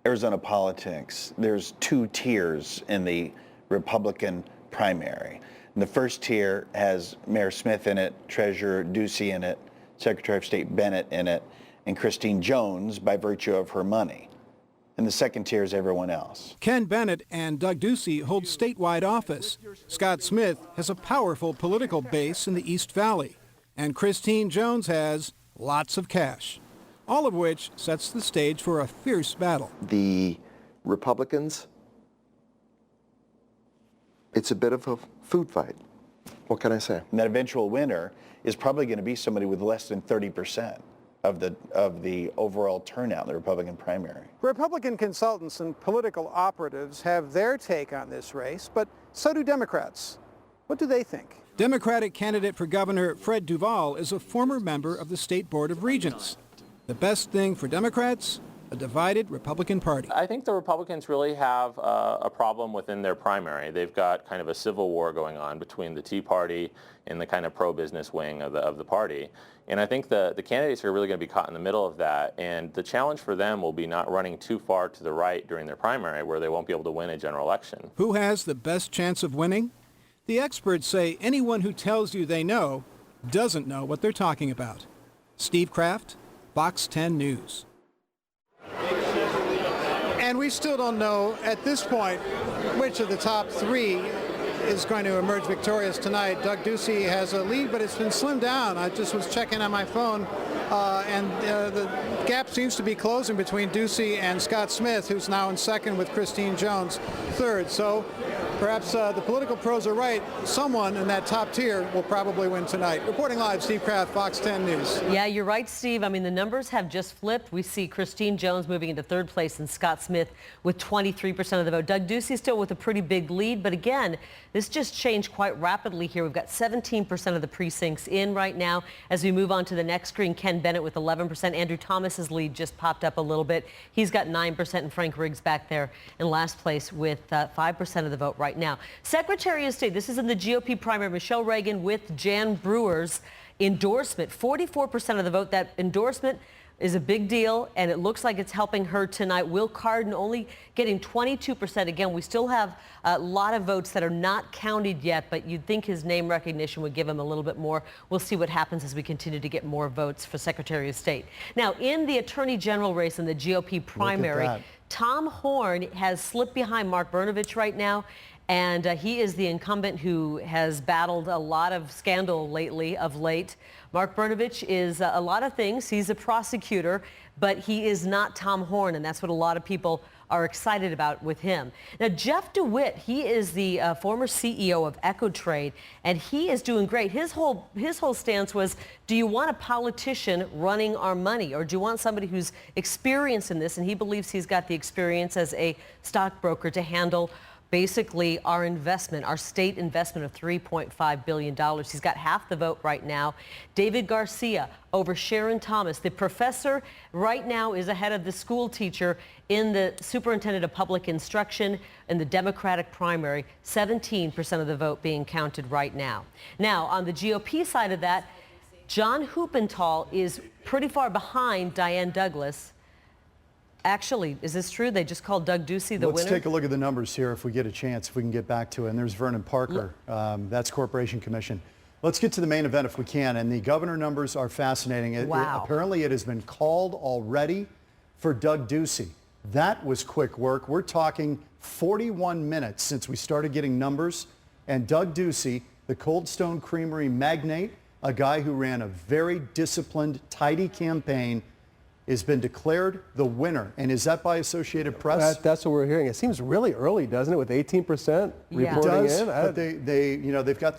Arizona politics, there's 2 tiers in the Republican primary. And the first tier has Mayor Smith in it, Treasurer Ducey in it, Secretary of State Bennett in it, and Christine Jones by virtue of her money. And the second tier is everyone else. Ken Bennett and Doug Ducey hold statewide office. Scott Smith has a powerful political base in the East Valley. And Christine Jones has lots of cash, all of which sets the stage for a fierce battle. The Republicans, it's a bit of a food fight. What can I say? And that eventual winner is probably going to be somebody with less than 30% of the overall turnout in the Republican primary. Republican consultants and political operatives have their take on this race, but so do Democrats. What do they think? Democratic candidate for governor Fred Duvall is a former member of the State Board of Regents. The best thing for Democrats? A divided Republican Party. I think the Republicans really have a problem within their primary. They've got kind of a civil war going on between the Tea Party and the kind of pro-business wing of the party. And I think the candidates are really going to be caught in the middle of that. And the challenge for them will be not running too far to the right during their primary where they won't be able to win a general election. Who has the best chance of winning? The experts say anyone who tells you they know doesn't know what they're talking about. Steve Kraft, Fox 10 News. And we still don't know at this point which of the top 3 is going to emerge victorious tonight. Doug Ducey has a lead, but it's been slimmed down. I just was checking on my phone, and the gap seems to be closing between Ducey and Scott Smith, who's now in second with Christine Jones third. So perhaps the political pros are right. Someone in that top tier will probably win tonight. Reporting live, Steve Kraft, Fox 10 News. Yeah, you're right, Steve. I mean, the numbers have just flipped. We see Christine Jones moving into third place and Scott Smith with 23% of the vote. Doug Ducey still with a pretty big lead, but again, this just changed quite rapidly here. We've got 17% of the precincts in right now. As we move on to the next screen, Ken Bennett with 11%. Andrew Thomas's lead just popped up a little bit. He's got 9%, and Frank Riggs back there in last place with 5% of the vote right now. Secretary of State, this is in the GOP primary, Michelle Reagan with Jan Brewer's endorsement, 44% of the vote. That endorsement is a big deal, and it looks like it's helping her tonight. Will Cardin only getting 22%. Again, we still have a lot of votes that are not counted yet, but you'd think his name recognition would give him a little bit more. We'll see what happens as we continue to get more votes for Secretary of State. Now, in the Attorney General race in the GOP primary, Tom Horn has slipped behind Mark Brnovich right now. And he is the incumbent who has battled a lot of scandal of late. Mark Brnovich is a lot of things. He's a prosecutor, but he is not Tom Horn, and that's what a lot of people are excited about with him. Now, Jeff DeWitt, he is the former CEO of EchoTrade, and he is doing great. His whole stance was, do you want a politician running our money, or do you want somebody who's experienced in this? And he believes he's got the experience as a stockbroker to handle basically our investment, our state investment of $3.5 billion. He's got half the vote right now. David Garcia over Sharon Thomas. The professor right now is ahead of the school teacher in the superintendent of public instruction in the Democratic primary, 17% of the vote being counted right now. Now, on the GOP side of that, John Huppenthal is pretty far behind Diane Douglas. Actually, is this true? They just called Doug Ducey the winner? Let's take a look at the numbers here if we get a chance, if we can get back to it. And there's Vernon Parker. That's Corporation Commission. Let's get to the main event if we can. And the governor numbers are fascinating. Apparently it has been called already for Doug Ducey. That was quick work. We're talking 41 minutes since we started getting numbers. And Doug Ducey the Cold Stone Creamery magnate, a guy who ran a very disciplined, tidy campaign, has been declared the winner. And is that by Associated Press? That's what we're hearing. It seems really early, doesn't it, with 18% reporting it does, in? But they've got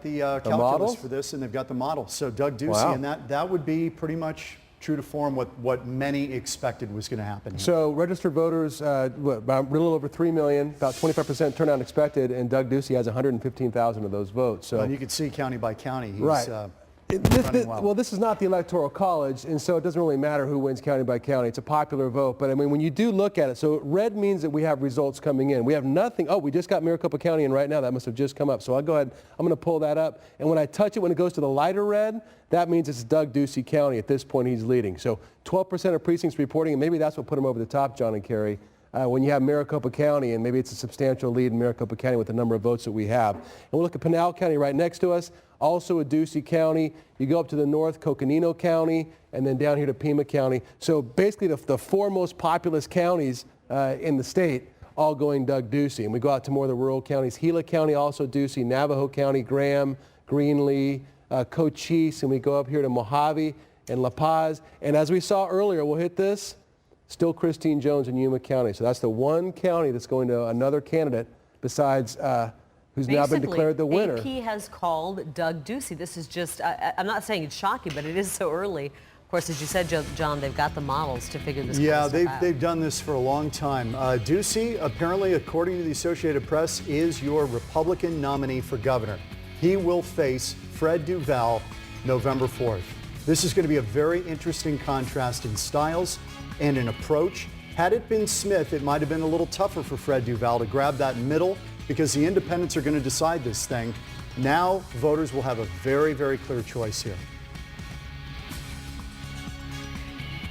the calculus for this, and they've got the model. So Doug Ducey, and that would be pretty much true to form what many expected was going to happen here. So registered voters, about a little over 3 million, about 25% turnout expected, and Doug Ducey has 115,000 of those votes. So and you can see county by county, he's right. Well, this is not the Electoral College, and so it doesn't really matter who wins county by county. It's a popular vote. But, I mean, when you do look at it, so red means that we have results coming in. We have nothing. Oh, we just got Maricopa County in right now. That must have just come up. So I'll go ahead. I'm going to pull that up. And when I touch it, when it goes to the lighter red, that means it's Doug Ducey County. At this point, he's leading. So 12% of precincts reporting, and maybe that's what put him over the top, John and Carrie. When you have Maricopa County, and maybe it's a substantial lead in Maricopa County with the number of votes that we have. And we'll look at Pinal County right next to us, also a Ducey County. You go up to the north, Coconino County, and then down here to Pima County. So basically the four most populous counties in the state all going Doug Ducey. And we go out to more of the rural counties. Gila County also Ducey, Navajo County, Graham, Greenlee, Cochise, and we go up here to Mojave and La Paz. And as we saw earlier, we'll hit this. Still Christine Jones in Yuma County. So that's the one county that's going to another candidate besides who's now been declared the winner. AP has called Doug Ducey. This is just, I'm not saying it's shocking, but it is so early. Of course, as you said, John, they've got the models to figure this out. Yeah, they've done this for a long time. Ducey, apparently, according to the Associated Press, is your Republican nominee for governor. He will face Fred Duval November 4th. This is going to be a very interesting contrast in styles and an approach. Had it been Smith, it might have been a little tougher for Fred Duval to grab that middle because the independents are going to decide this thing. Now voters will have a very, very clear choice here.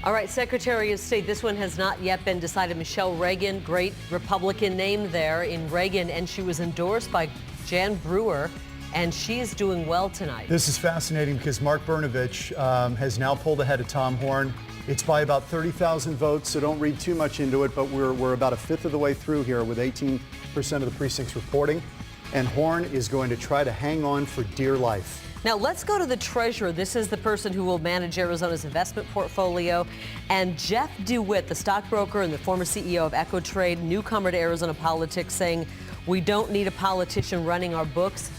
All right, Secretary of State, this one has not yet been decided. Michelle Reagan, great Republican name there in Reagan, and she was endorsed by Jan Brewer, and she's doing well tonight. This is fascinating because Mark Brnovich has now pulled ahead of Tom Horn. It's by about 30,000 votes, so don't read too much into it, but we're about a fifth of the way through here with 18% of the precincts reporting, and Horn is going to try to hang on for dear life. Now let's go to the treasurer. This is the person who will manage Arizona's investment portfolio, and Jeff DeWitt, the stockbroker and the former CEO of EcoTrade, newcomer to Arizona politics, saying we don't need a politician running our books,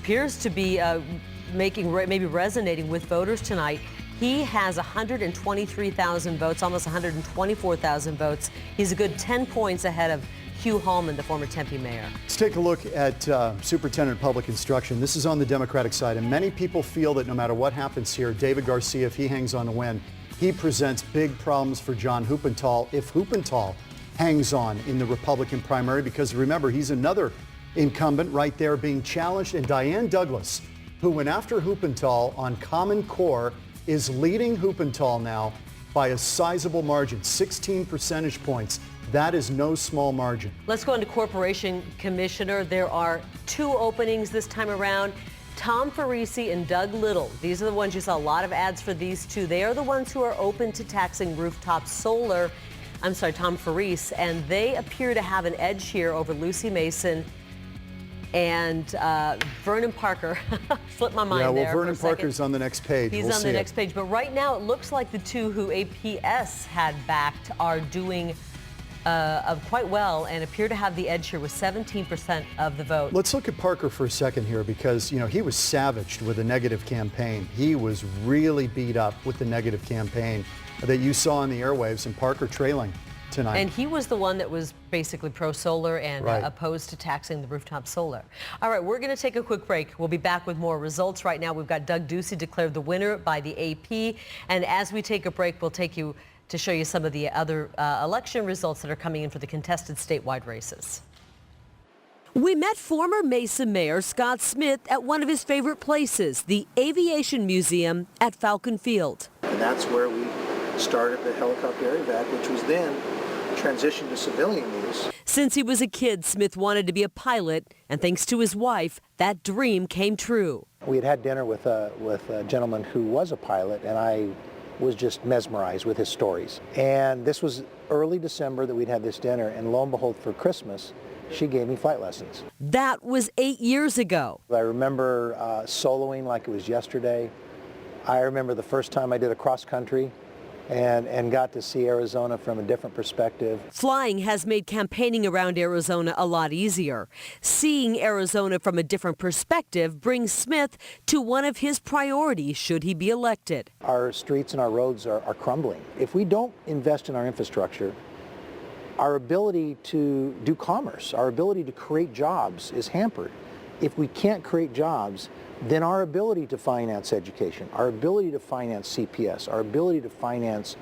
appears to be maybe resonating with voters tonight. He has 123,000 votes, almost 124,000 votes. He's a good 10 points ahead of Hugh Hallman, the former Tempe mayor. Let's take a look at Superintendent of Public Instruction. This is on the Democratic side, and many people feel that no matter what happens here, David Garcia, if he hangs on to win, he presents big problems for John Huppenthal if Huppenthal hangs on in the Republican primary, because remember, he's another incumbent right there being challenged, and Diane Douglas, who went after Huppenthal on Common Core, is leading Huppenthal now by a sizable margin, 16 percentage points. That is no small margin. Let's go into Corporation Commissioner. There are two openings this time around. Tom Farisi and Doug Little. These are the ones you saw a lot of ads for these two. They are the ones who are open to taxing rooftop solar. I'm sorry, Tom Farisi, and they appear to have an edge here over Lucy Mason and Vernon Parker. Slipped my mind there. Yeah, well, Vernon Parker's on the next page. He's on the next page. But right now, it looks like the two who APS had backed are doing quite well and appear to have the edge here with 17% of the vote. Let's look at Parker for a second here, because, you know, he was savaged with a negative campaign. He was really beat up with the negative campaign that you saw on the airwaves, and Parker trailing tonight. And he was the one that was basically pro-solar and opposed to taxing the rooftop solar. All right, we're going to take a quick break. We'll be back with more results. Right now, we've got Doug Ducey declared the winner by the AP. And as we take a break, we'll take you to show you some of the other election results that are coming in for the contested statewide races. We met former Mesa Mayor Scott Smith at one of his favorite places, the Aviation Museum at Falcon Field. And that's where we started the helicopter aerovac, which was then transitioned to civilian use. Since he was a kid, Smith wanted to be a pilot, and thanks to his wife, that dream came true. We had dinner with a gentleman who was a pilot, and I was just mesmerized with his stories. And this was early December that we'd had this dinner, and lo and behold, for Christmas, she gave me flight lessons. That was 8 years ago. I remember soloing like it was yesterday. I remember the first time I did a cross country and got to see Arizona from a different perspective. Flying has made campaigning around Arizona a lot easier. Seeing Arizona from a different perspective brings Smith to one of his priorities should he be elected. Our streets and our roads are crumbling. If we don't invest in our infrastructure, our ability to do commerce, our ability to create jobs is hampered. If we can't create jobs, then our ability to finance education, our ability to finance CPS, our ability to finance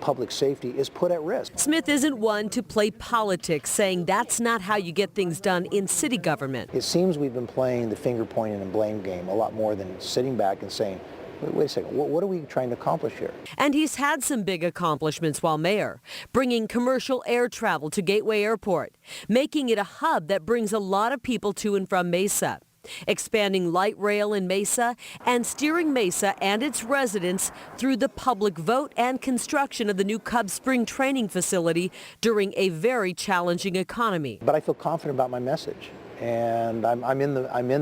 public safety is put at risk. Smith isn't one to play politics, saying that's not how you get things done in city government. It seems we've been playing the finger pointing and blame game a lot more than sitting back and saying, wait a second, what are we trying to accomplish here? And he's had some big accomplishments while mayor, bringing commercial air travel to Gateway Airport, making it a hub that brings a lot of people to and from Mesa, expanding light rail in Mesa, and steering Mesa and its residents through the public vote and construction of the new Cub Spring training facility during a very challenging economy. But I feel confident about my message, and I'm in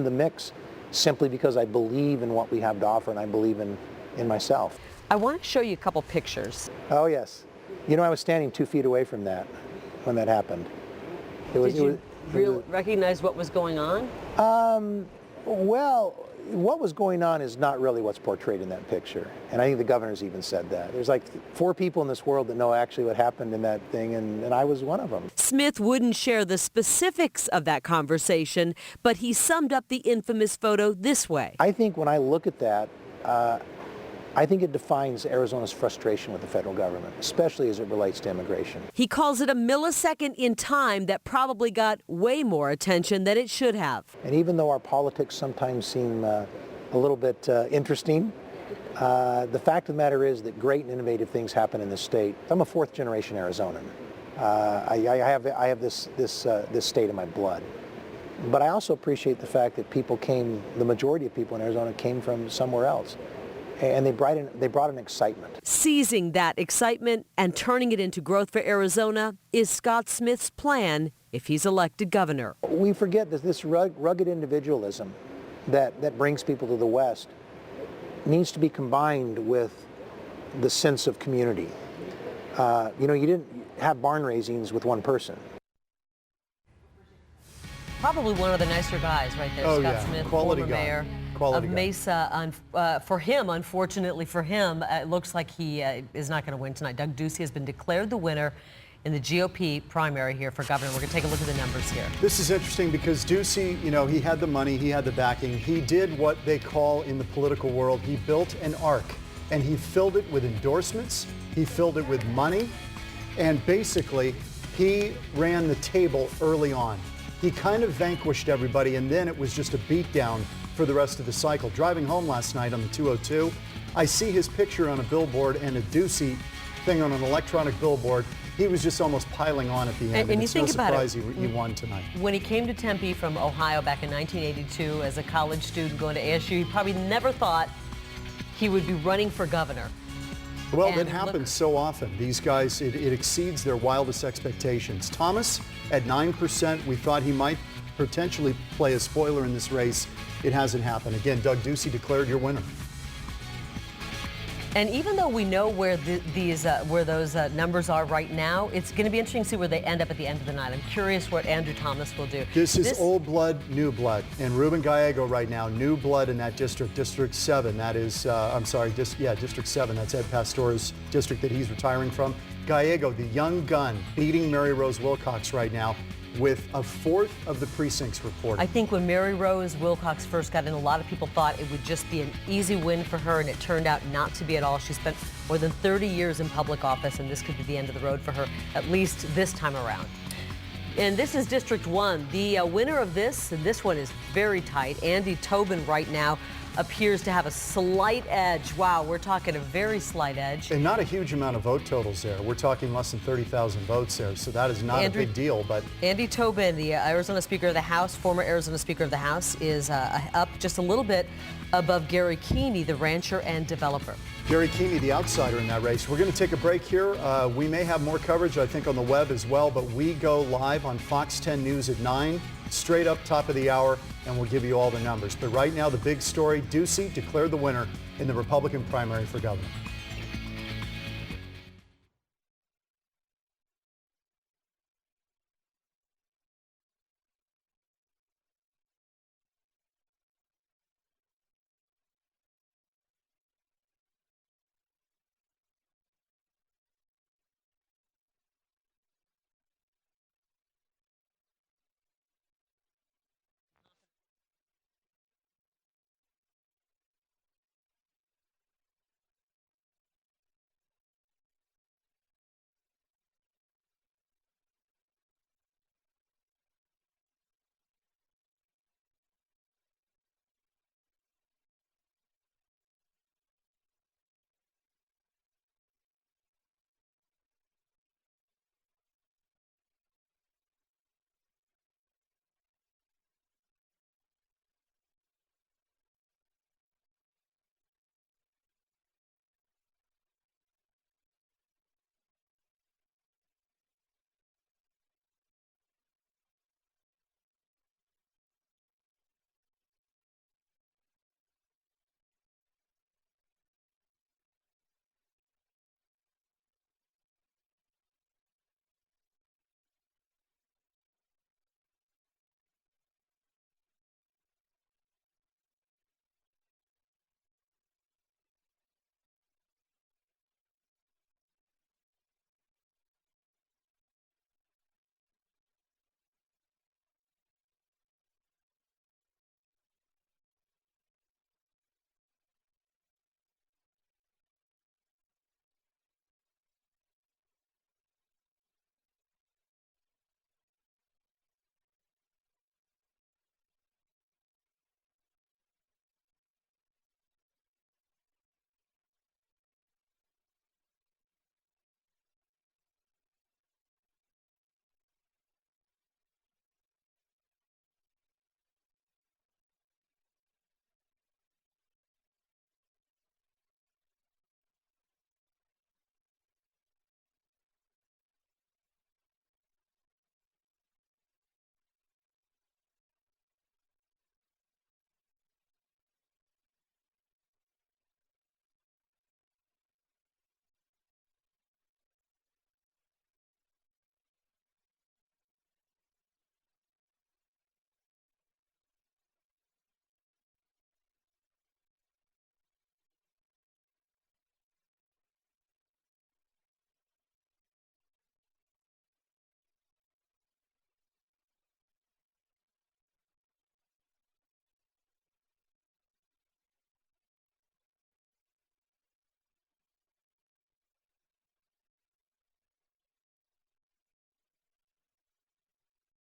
the mix simply because I believe in what we have to offer and I believe in myself. I want to show you a couple pictures. Oh yes. You know, I was standing 2 feet away from that when that happened. Did you recognize what was going on? Well, what was going on is not really what's portrayed in that picture. And I think the governor's even said that. There's like 4 people in this world that know actually what happened in that thing, and I was one of them. Smith wouldn't share the specifics of that conversation, but he summed up the infamous photo this way. I think when I look at that, I think it defines Arizona's frustration with the federal government, especially as it relates to immigration. He calls it a millisecond in time that probably got way more attention than it should have. And even though our politics sometimes seem a little bit interesting, the fact of the matter is that great and innovative things happen in this state. I'm a 4th generation Arizonan. I have this state in my blood. But I also appreciate the fact that the majority of people in Arizona came from somewhere else. And they brought an excitement. Seizing that excitement and turning it into growth for Arizona is Scott Smith's plan if he's elected governor. We forget that this rugged individualism that brings people to the West needs to be combined with the sense of community. You know, you didn't have barn raisings with one person. Probably one of the nicer guys right there, Scott Smith, quality former guy. mayor Quality of guy. Mesa. For him, unfortunately for him, it looks like he is not going to win tonight. Doug Ducey has been declared the winner in the GOP primary here for governor. We're going to take a look at the numbers here. This is interesting because Ducey, you know, he had the money, he had the backing. He did what they call in the political world, he built an ark, and he filled it with endorsements, he filled it with money, and basically he ran the table early on. He kind of vanquished everybody, and then it was just a beatdown for the rest of the cycle. Driving home last night on the 202, I see his picture on a billboard and a Ducey thing on an electronic billboard. He was just almost piling on at the end, And you it's think no about surprise it, he won tonight. When he came to Tempe from Ohio back in 1982 as a college student going to ASU, he probably never thought he would be running for governor. Well, that happens so often. These guys, it exceeds their wildest expectations. Thomas at 9%, we thought he might potentially play a spoiler in this race. It hasn't happened. Again, Doug Ducey declared your winner. And even though we know where those numbers are right now, it's going to be interesting to see where they end up at the end of the night. I'm curious what Andrew Thomas will do. This is old blood, new blood. And Ruben Gallego right now, new blood in that district, District 7. That is, District 7. That's Ed Pastor's district that he's retiring from. Gallego, the young gun, beating Mary Rose Wilcox right now with a 1/4 of the precincts reported. I think when Mary Rose Wilcox first got in, a lot of people thought it would just be an easy win for her, and it turned out not to be at all. She spent more than 30 years in public office, and this could be the end of the road for her, at least this time around. And this is District 1. The winner of this, and this one is very tight, Andy Tobin right now, appears to have a slight edge. Wow, we're talking a very slight edge. And not a huge amount of vote totals there. We're talking less than 30,000 votes there, so that is not a big deal. But Andy Tobin, the Arizona Speaker of the House, former Arizona Speaker of the House, is up just a little bit above Gary Keeney, the rancher and developer. Gary Keeney, the outsider in that race. We're going to take a break here. We may have more coverage, I think, on the web as well, but we go live on Fox 10 News at 9, straight up top of the hour, and we'll give you all the numbers. But right now, the big story, Ducey declared the winner in the Republican primary for governor.